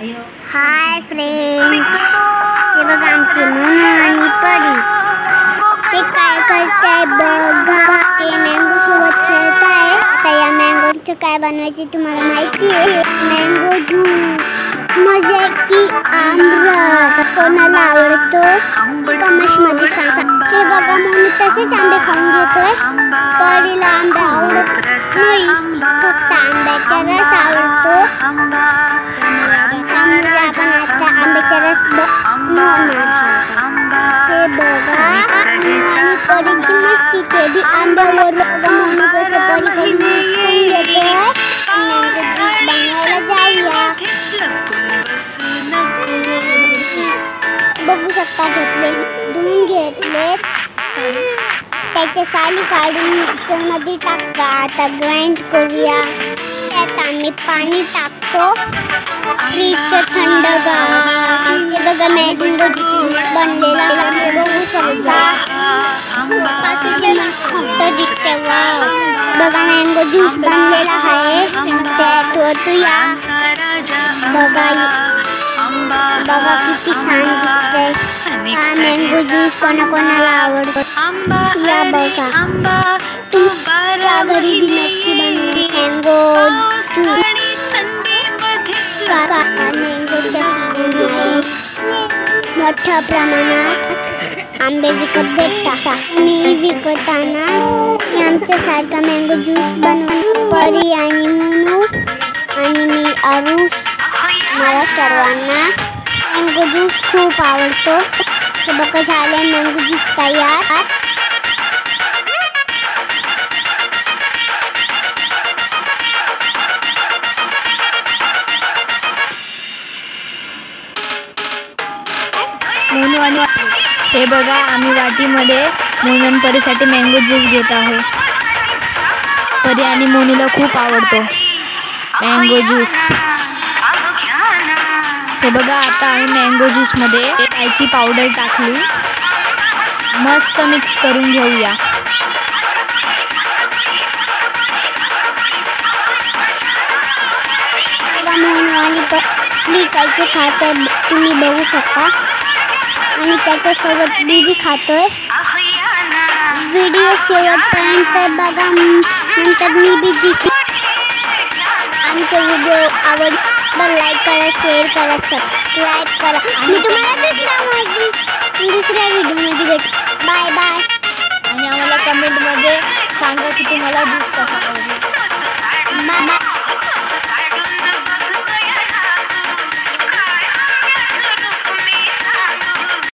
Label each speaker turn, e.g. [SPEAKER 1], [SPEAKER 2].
[SPEAKER 1] Hi friend, हे बघा आमची मोनू आणि परी. ते काय करताय बघा. ते मँगो सोबत खेळताय. आता या मँगोचं काय बनवायचे तुम्हाला माहिती आहे? मँगो ज्यूस, मजा की आमरस. कोणाला आवडतो कमेंट्समध्ये सांगा. हे बघा मोनू तसेच आंबे खाऊन घेतोय. परीला आंबे आवडत नाही, फक्त आंब्याचा रस आवडतो. आपण आता आंब्याचा रस बनवणार. हे बघा आणि परीची मस्ती केली आंब्यावर. मोनू कसं परीकडून घेतोय. मँगो ज्यूस बनवायला जाऊया. बघू शकता धुवून घेतले. त्याच्या साली काढून मिक्सरमध्ये टाका. आता ग्राइंड करूया. त्यात आम्ही पाणी टाकतो. फ्रीजचं थंडगार. हे बघा मँगो ज्यूस बनलेला बघू शकता. दिसते वाव. बघा मँगो ज्यूस बनलेला आहे. त्यात ओतूया. बघा किती छान दिसते. हा मँगो ज्यूस कोणाला आवडतो या बघा. तुमच्या घरी नक्की बनवा मँगो मोठ्या प्रमाणात आंबे विकत भेटतात. मी विकताना आमच्यासारखा मँगो ज्यूस बनवून परी आणि मोनू आणि मी आरुष, मला सर्वांना मँगो ज्यूस खूप आवडतो. हे बघा झाले मँगो ज्यूस तयार.
[SPEAKER 2] हे बघा आम्ही वाटीमध्ये मोनू आणि परीसाठी मँगो ज्यूस घेत आहोत. परी आणि मोनूला खूप आवडतो मँगो ज्यूस. हे बघा आता आम्ही मँगो ज्यूसमध्ये इलायची पावडर टाकली. मस्त मिक्स करून घेऊया.
[SPEAKER 1] मोनू आणि परी काय खाते तुम्ही बघू शकता. आणि त्याच्यासोबत मी खातोय. व्हिडिओ शेवटपर्यंत बघा, नंतर मी दिसेल. आमचे व्हिडिओ आवडलं लाईक करा, शेअर करा, सबस्क्राईब करा. मी तुम्हाला दुसऱ्या व्हिडिओमध्ये भेटू. Bye bye.
[SPEAKER 2] आणि आम्हाला कमेंटमध्ये सांगा की तुम्हाला ज्यूस कसा पाहिजे.
[SPEAKER 1] Bye bye.